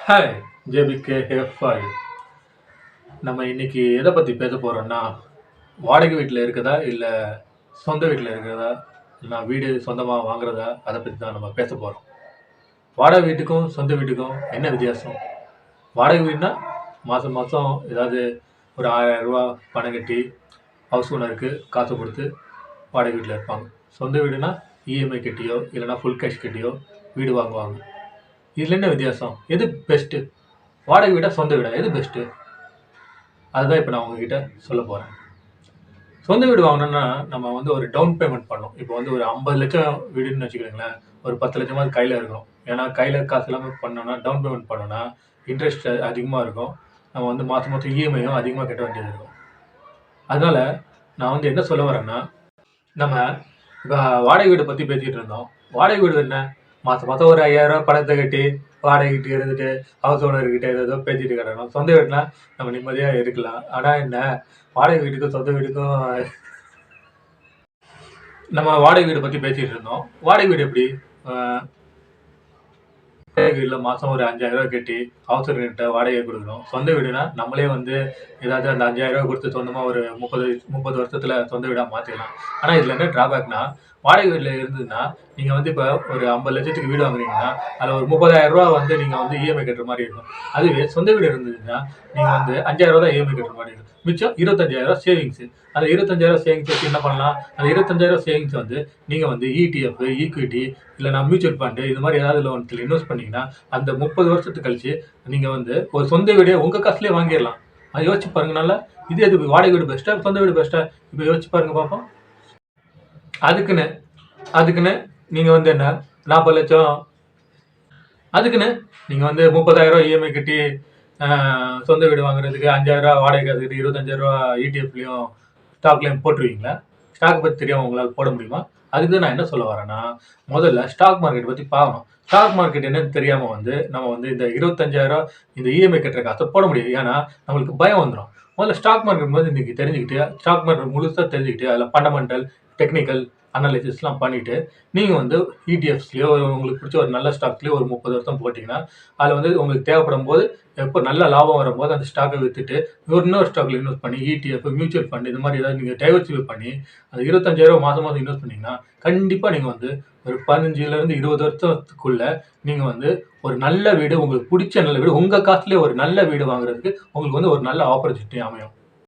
Hi, JBK hair for. நம்ம இன்னைக்கு எதை பற்றி பேச போகிறோம்னா, வாடகை வீட்டில் இருக்கிறதா இல்லை சொந்த வீட்டில் இருக்கிறதா, இல்லைனா வீடு சொந்தமாக வாங்குறதா, அதை பற்றி தான் நம்ம பேச போகிறோம். வாடகை வீட்டுக்கும் சொந்த வீட்டுக்கும் என்ன வித்தியாசம்? வாடகை வீடுனா மாதம் மாதம் ஏதாவது ஒரு 1000 ரூபா பணம் கட்டி ஹவுஸ் ஓனருக்கு காசு கொடுத்து வாடகை வீட்டில் இருப்பாங்க. சொந்த வீடுனா இஎம்ஐ கட்டியோ இல்லைனா ஃபுல் கேஷ் கட்டியோ வீடு வாங்குவாங்க. இதில் என்ன வித்தியாசம்? எது பெஸ்ட்டு? வாடகை வீடா சொந்த வீடா, எது பெஸ்ட்டு? அதுதான் இப்போ நான் உங்ககிட்ட சொல்ல போகிறேன். சொந்த வீடு வாங்கணும்னா நம்ம வந்து ஒரு டவுன் பேமெண்ட் பண்ணணும். இப்போ வந்து ஒரு 50 லட்சம் வீடுன்னு வச்சுக்கிறீங்களேன், ஒரு 10 லட்சமாவது கையில் இருக்கணும். ஏன்னா கையில் காசு இல்லாமல் பண்ணோன்னா, டவுன் பேமெண்ட் பண்ணோன்னா இன்ட்ரெஸ்ட் அதிகமாக இருக்கும். நம்ம வந்து மாதம் மாதம் இஎம்ஐயும் அதிகமாக கட்ட வேண்டியது இருக்கும். அதனால் நான் வந்து என்ன சொல்ல வரேன்னா, நம்ம இப்போ வாடகை வீடை பற்றி பேசிக்கிட்டு இருந்தோம். வாடகை வீடு என்ன? மாதம் மாதம் ஒரு 5000 ரூபா பணத்தை கட்டி வாடகைக்கு இருந்துட்டு ஹவுஸ் ஓனர்கிட்ட ஏதோ பேசிட்டு கிடக்கணும். சொந்த வீடுனா நம்ம நிம்மதியாக இருக்கலாம். ஆனால் என்ன, வாடகை வீட்டுக்கும் சொந்த வீட்டுக்கும் நம்ம வாடகை வீடை பற்றி பேசிகிட்டு இருந்தோம். வாடகை வீடு எப்படி? வாடகை வீட்டில் மாதம் ஒரு 5000 ரூபா கட்டி ஹவுஸ் ஓனர்கிட்ட வாடகை கொடுக்கணும். சொந்த வீடுனா நம்மளே வந்து ஏதாவது அந்த 5000 ரூபா கொடுத்து சொந்தமாக ஒரு 30 வருஷத்தில் சொந்த வீடாக மாற்றிக்கலாம். ஆனால் இதில் என்ன ட்ராபேக்னா, வாடகை வீட்டில் இருந்ததுன்னா நீங்கள் வந்து இப்போ ஒரு 50 லட்சத்துக்கு வீடு வாங்குறீங்கன்னா அதில் ஒரு 30,000 ரூபா வந்து நீங்கள் வந்து இஎம்ஐ கட்டுற மாதிரி இருக்கும். அதுவே சொந்த வீடு இருந்ததுன்னா நீங்கள் வந்து 5000 ரூபா தான் இஎம்ஐ கட்டுற மாதிரி இருக்கும். மிச்சம் 25,000 ரூபா சேவிங்ஸு. அந்த 25,000 சேவிங்ஸ் வச்சு என்ன பண்ணலாம்? அந்த 25,000 சேவிங்ஸ் வந்து நீங்கள் வந்து இடிஎஃப், ஈக்விட்டி இல்லைனா மியூச்சுவல் ஃபண்டு இது மாதிரி ஏதாவது லோன்ஸில் இன்வெஸ்ட் பண்ணிங்கன்னா அந்த 30 வருஷத்துக்கு கழிச்சு நீங்கள் வந்து ஒரு சொந்த வீடே உங்கள் காசுலேயே வாங்கிடலாம். அது யோசிச்சு பாருங்க. நல்லா இது எது வாடகை வீடு பெஸ்ட்டா சொந்த வீடு பெஸ்ட்டா? இப்போ யோசிச்சு பாருங்க பார்ப்போம். அதுக்குன்னு நீங்கள் வந்து என்ன 40 லட்சம், அதுக்குன்னு நீங்கள் வந்து 30,000 ரூபா இஎம்ஐ கட்டி சொந்த வீடு வாங்குறதுக்கு 5,000 ரூபா வாடகை காசுக்கிட்டு 25,000 ரூபா இடிஎஃப்லையும் ஸ்டாக்லையும் போட்டுருவீங்களா? ஸ்டாக் பற்றி தெரியாமல் உங்களால் போட முடியுமா? அதுக்கு நான் என்ன சொல்ல வரேன்னா, முதல்ல ஸ்டாக் மார்க்கெட் பற்றி பார்க்கணும். ஸ்டாக் மார்க்கெட் என்னன்னு தெரியாமல் வந்து நம்ம வந்து இந்த 25,000 இந்த இஎம்ஐ கட்டுற காசை போட முடியாது. ஏன்னா நம்மளுக்கு பயம் வந்துடும். முதல்ல ஸ்டாக் மார்க்கெட் வந்து இன்றைக்கி தெரிஞ்சுக்கிட்டு, ஸ்டாக் மார்க்கெட் முழுசாக தெரிஞ்சுக்கிட்டு அதில் ஃபண்டமெண்டல், டெக்னிக்கல் அனாலிசிஸ்லாம் பண்ணிவிட்டு நீங்கள் வந்து இடிஎஃப்ஸ்லையோ உங்களுக்கு பிடிச்ச ஒரு நல்ல ஸ்டாக்லேயோ ஒரு 30 வருஷம் போட்டிங்கன்னா அதில் வந்து உங்களுக்கு தேவைப்படும் போது எப்போ நல்ல லாபம் வரும்போது அந்த ஸ்டாக்கை விற்றுட்டு இன்னொரு ஸ்டாக்கில் இன்வெஸ்ட் பண்ணி இடிஎஃப், மியூச்சுவல் ஃபண்ட் இது மாதிரி ஏதாவது நீங்கள் டைவர்சிஃபை பண்ணி அந்த 25,000 மாதம் மாதம் இன்வெஸ்ட் பண்ணிங்கன்னா கண்டிப்பாக நீங்கள் வந்து ஒரு 15 20 வருஷத்துக்குள்ளே நீங்கள் வந்து ஒரு நல்ல வீடு, உங்களுக்கு பிடிச்ச நல்ல வீடு, உங்கள் காசுலேயே ஒரு நல்ல வீடு வாங்குறதுக்கு உங்களுக்கு வந்து ஒரு நல்ல ஆப்பர்ச்சுனிட்டி அமையும்.